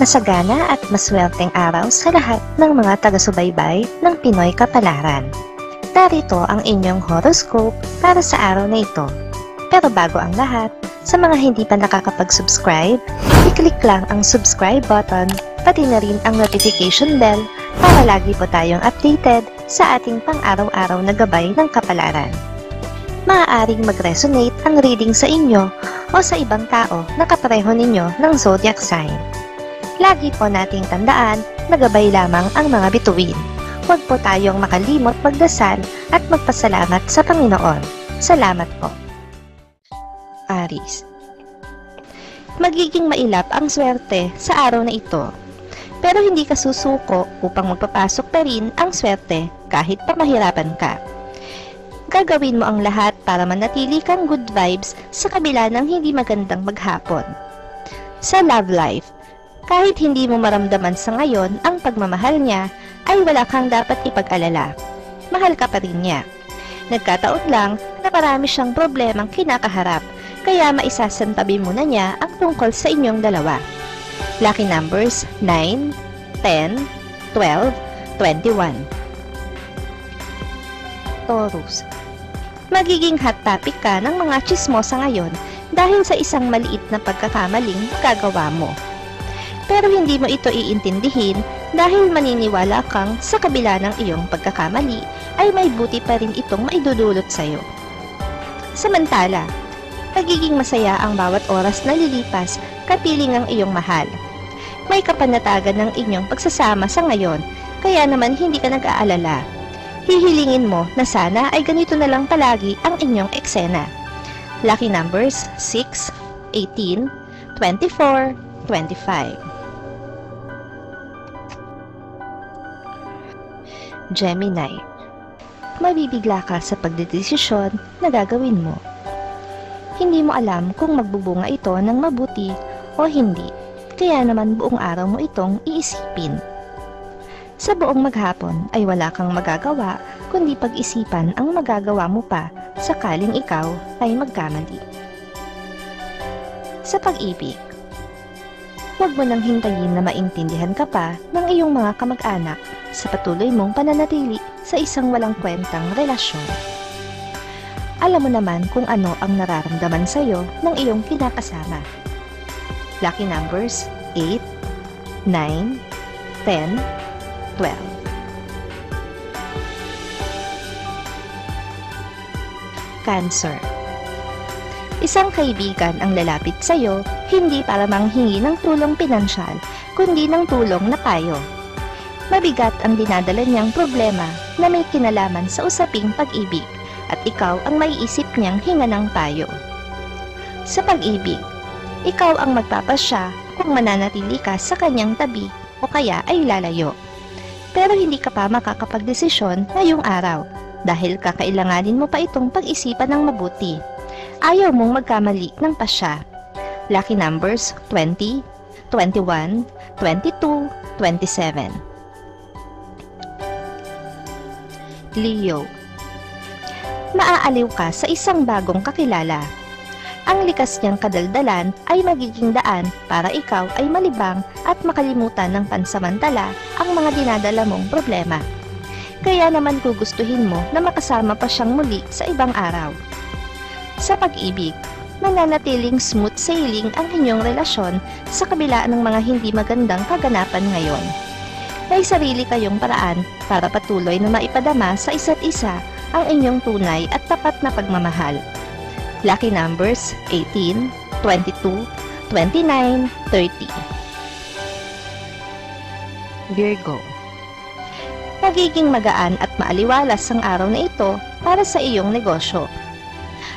Masagana at maswerteng araw sa lahat ng mga taga-subaybay ng Pinoy Kapalaran. Narito ang inyong horoscope para sa araw na ito. Pero bago ang lahat, sa mga hindi pa nakakapag-subscribe, i-click lang ang subscribe button, pati na rin ang notification bell para lagi po tayong updated sa ating pang-araw-araw na gabay ng kapalaran. Maaaring mag-resonate ang reading sa inyo o sa ibang tao na kapareho ninyo ng zodiac sign. Lagi po nating tandaan na gabay lamang ang mga bituin. Huwag po tayong makalimot magdasal at magpasalamat sa Panginoon. Salamat po. Aries. Magiging mailap ang swerte sa araw na ito. Pero hindi ka susuko upang magpapasok pa rin ang swerte kahit pa mahirapan ka. Gagawin mo ang lahat para manatili kang good vibes sa kabila ng hindi magandang maghapon. Sa love life, kahit hindi mo maramdaman sa ngayon ang pagmamahal niya, ay wala kang dapat ipag-alala. Mahal ka pa rin niya. Nagkataon lang na marami siyang problemang kinakaharap, kaya maisasantabi muna niya ang tungkol sa inyong dalawa. Lucky numbers 9, 10, 12, 21. Taurus. Magiging hot topic ka ng mga tsismosa ngayon dahil sa isang maliit na pagkakamaling gagawa mo. Pero hindi mo ito iintindihin dahil maniniwala kang sa kabila ng iyong pagkakamali ay may buti pa rin itong maidudulot sa'yo. Samantala, nagiging masaya ang bawat oras na lilipas kapiling ang iyong mahal. May kapanatagan ng inyong pagsasama sa ngayon, kaya naman hindi ka nag-aalala. Hihilingin mo na sana ay ganito na lang palagi ang inyong eksena. Lucky numbers 6, 18, 24, 25. Gemini. Mabibigla ka sa pagdedesisyon na gagawin mo. Hindi mo alam kung magbubunga ito ng mabuti o hindi, kaya naman buong araw mo itong iisipin. Sa buong maghapon ay wala kang magagawa kundi pag-isipan ang magagawa mo pa sakaling ikaw ay magkamali. Sa pag-ibig, huwag mo nang hintayin na maintindihan ka pa ng iyong mga kamag-anak sa patuloy mong pananatili sa isang walang kwentang relasyon. Alam mo naman kung ano ang nararamdaman sa iyo ng iyong kinakasama. Lucky numbers 8, 9, 10, 12. Cancer. Isang kaibigan ang lalapit sa iyo, hindi para manghingi ng tulong pinansyal, kundi ng tulong na payo. Mabigat ang dinadala niyang problema na may kinalaman sa usaping pag-ibig, at ikaw ang maiisip niyang hinga ng payo. Sa pag-ibig, ikaw ang magpapasya kung mananatili ka sa kanyang tabi o kaya ay lalayo. Pero hindi ka pa makakapagdesisyon ngayong araw dahil kakailanganin mo pa itong pag-isipan ng mabuti. Ayaw mong magkamali ng pasya. Lucky numbers 20, 21, 22, 27. Leo. Maaaliw ka sa isang bagong kakilala. Ang likas niyang kadaldalan ay magiging daan para ikaw ay malibang at makalimutan ng pansamantala ang mga dinadala mong problema. Kaya naman gugustuhin mo na makasama pa siyang muli sa ibang araw. Sa pag-ibig, mananatiling smooth sailing ang inyong relasyon sa kabila ng mga hindi magandang kaganapan ngayon. May sarili kayong paraan para patuloy na maipadama sa isa't isa ang inyong tunay at tapat na pagmamahal. Lucky numbers 18, 22, 29, 30. Virgo. Magiging magaan at maaliwalas ang araw na ito para sa iyong negosyo.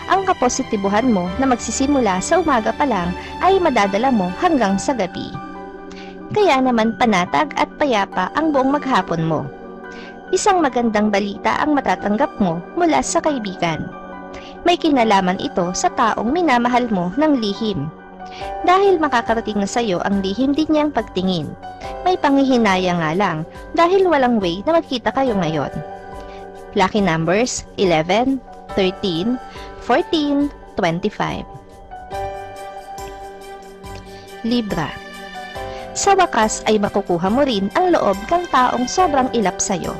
Ang kapositibuhan mo na magsisimula sa umaga pa lang ay madadala mo hanggang sa gabi. Kaya naman panatag at payapa ang buong maghapon mo. Isang magandang balita ang matatanggap mo mula sa kaibigan. May kinalaman ito sa taong minamahal mo ng lihim. Dahil makakarating na sa iyo ang lihim din niyang pagtingin. May panghihinaya nga lang dahil walang way na magkita kayo ngayon. Lucky numbers 11, 13, 14, 25. Libra. Sa wakas ay makukuha mo rin ang loob ng taong sobrang ilap sa'yo.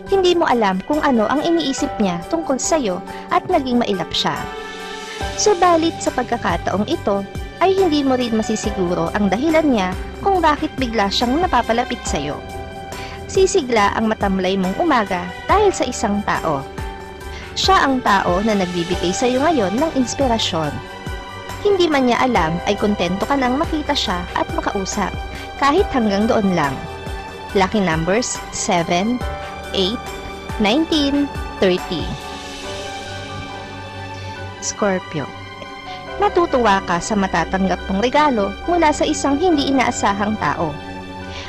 Hindi mo alam kung ano ang iniisip niya tungkol sa'yo at naging mailap siya. Subalit sa pagkakataong ito, ay hindi mo rin masisiguro ang dahilan niya kung bakit bigla siyang napapalapit sa'yo. Sisigla ang matamlay mong umaga dahil sa isang tao. Siya ang tao na nagbibigay sa'yo ngayon ng inspirasyon. Hindi man niya alam ay kontento ka nang makita siya at makausap, kahit hanggang doon lang. Lucky numbers 7, 8, 19, 30. Scorpio. Natutuwa ka sa matatanggap mong regalo mula sa isang hindi inaasahang tao.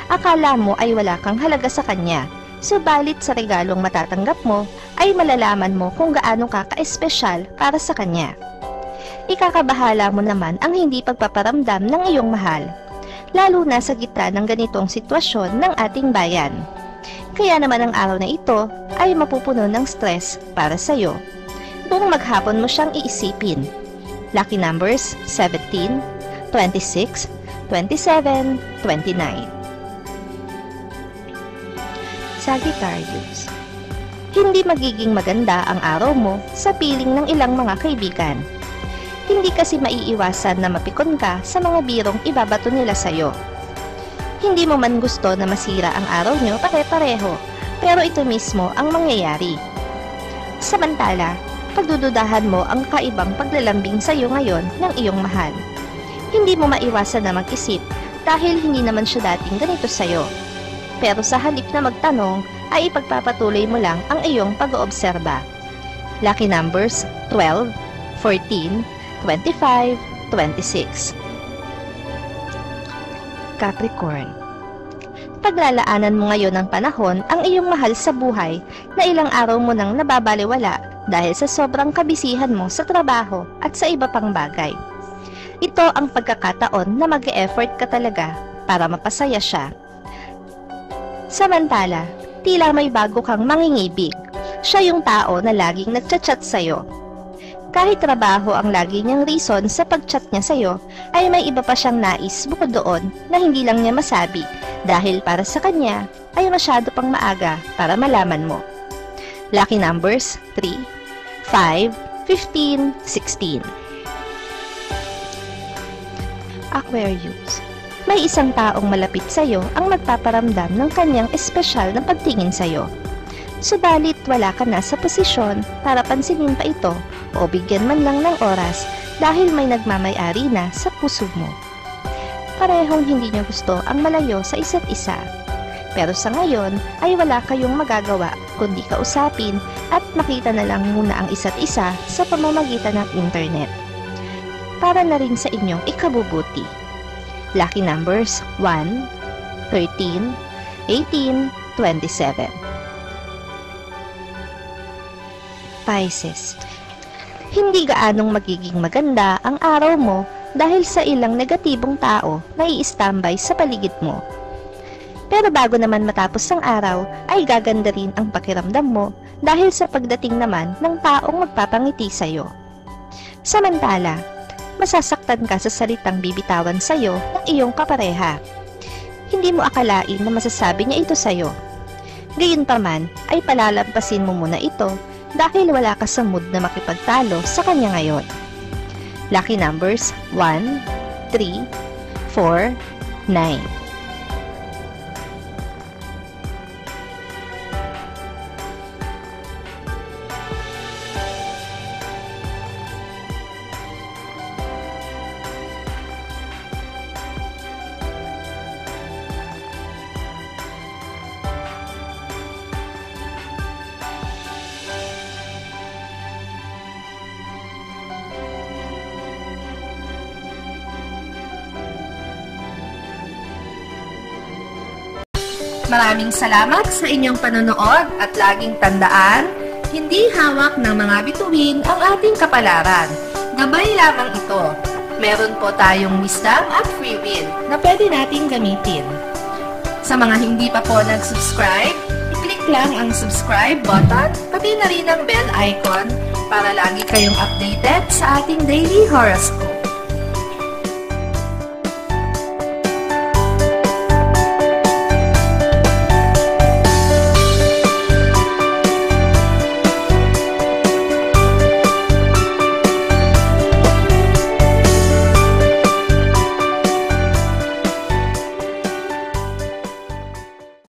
Akala mo ay wala kang halaga sa kanya, subalit sa regalong matatanggap mo ay malalaman mo kung gaano ka ka-espesyal para sa kanya. Ikakabahala mo naman ang hindi pagpaparamdam ng iyong mahal, lalo na sa gitna ng ganitong sitwasyon ng ating bayan. Kaya naman ang araw na ito ay mapupuno ng stress para sa iyo. Buong maghapon mo siyang iisipin. Lucky numbers 17, 26, 27, 29. Sagittarius. Hindi magiging maganda ang araw mo sa piling ng ilang mga kaibigan. Hindi kasi maiiwasan na mapikon ka sa mga birong ibabato nila sa'yo. Hindi mo man gusto na masira ang araw nyo pare-pareho, pero ito mismo ang mangyayari. Samantala, pagdududahan mo ang kaibang paglalambing sa'yo ngayon ng iyong mahal. Hindi mo maiwasan na mag-isip dahil hindi naman siya dating ganito sa'yo. Pero sa halip na magtanong, ay ipagpapatuloy mo lang ang iyong pag-oobserba. Lucky numbers 12, 14, 25, 26. Capricorn. Paglalaanan mo ngayon ng panahon ang iyong mahal sa buhay na ilang araw mo nang nababaliwala dahil sa sobrang kabisihan mo sa trabaho at sa iba pang bagay. Ito ang pagkakataon na mag-e-effort ka talaga para mapasaya siya. Samantala, tila may bago kang mangingibig. Siya yung tao na laging nagchat-chat sa'yo. Kahit trabaho ang lagi niyang reason sa pag-chat niya sa'yo, ay may iba pa siyang nais bukod doon na hindi lang niya masabi dahil para sa kanya ay masyado pang maaga para malaman mo. Lucky numbers 3, 5, 15, 16. Aquarius. May isang taong malapit sa'yo ang magpaparamdam ng kanyang espesyal na pagtingin sa'yo. Subalit wala ka na sa posisyon para pansinin pa ito o bigyan man lang ng oras dahil may nagmamay-ari na sa puso mo. Parehong hindi niyo gusto ang malayo sa isa't isa. Pero sa ngayon ay wala kayong magagawa kundi kausapin at makita na lang muna ang isa't isa sa pamamagitan ng internet. Para na rin sa inyong ikabubuti. Lucky numbers 1, 13, 18, 27. Pisces. Hindi gaanong magiging maganda ang araw mo dahil sa ilang negatibong tao na i-standby sa paligid mo. Pero bago naman matapos ang araw, ay gaganda rin ang pakiramdam mo dahil sa pagdating naman ng taong magpapangiti sa'yo. Samantala, masasaktan ka sa salitang bibitawan sa'yo ng iyong kapareha. Hindi mo akalain na masasabi niya ito sa'yo. Gayunpaman ay palalampasin mo muna ito dahil wala ka sa mood na makipagtalo sa kanya ngayon. Lucky numbers 1, 3, 4, 9. Maraming salamat sa inyong panonood at laging tandaan, hindi hawak ng mga bituin ang ating kapalaran. Gabay lamang ito. Meron po tayong wisdom at free will na pwede nating gamitin. Sa mga hindi pa po nag-subscribe, i-click lang ang subscribe button, pati na rin ang bell icon para lagi kayong updated sa ating daily horoscope.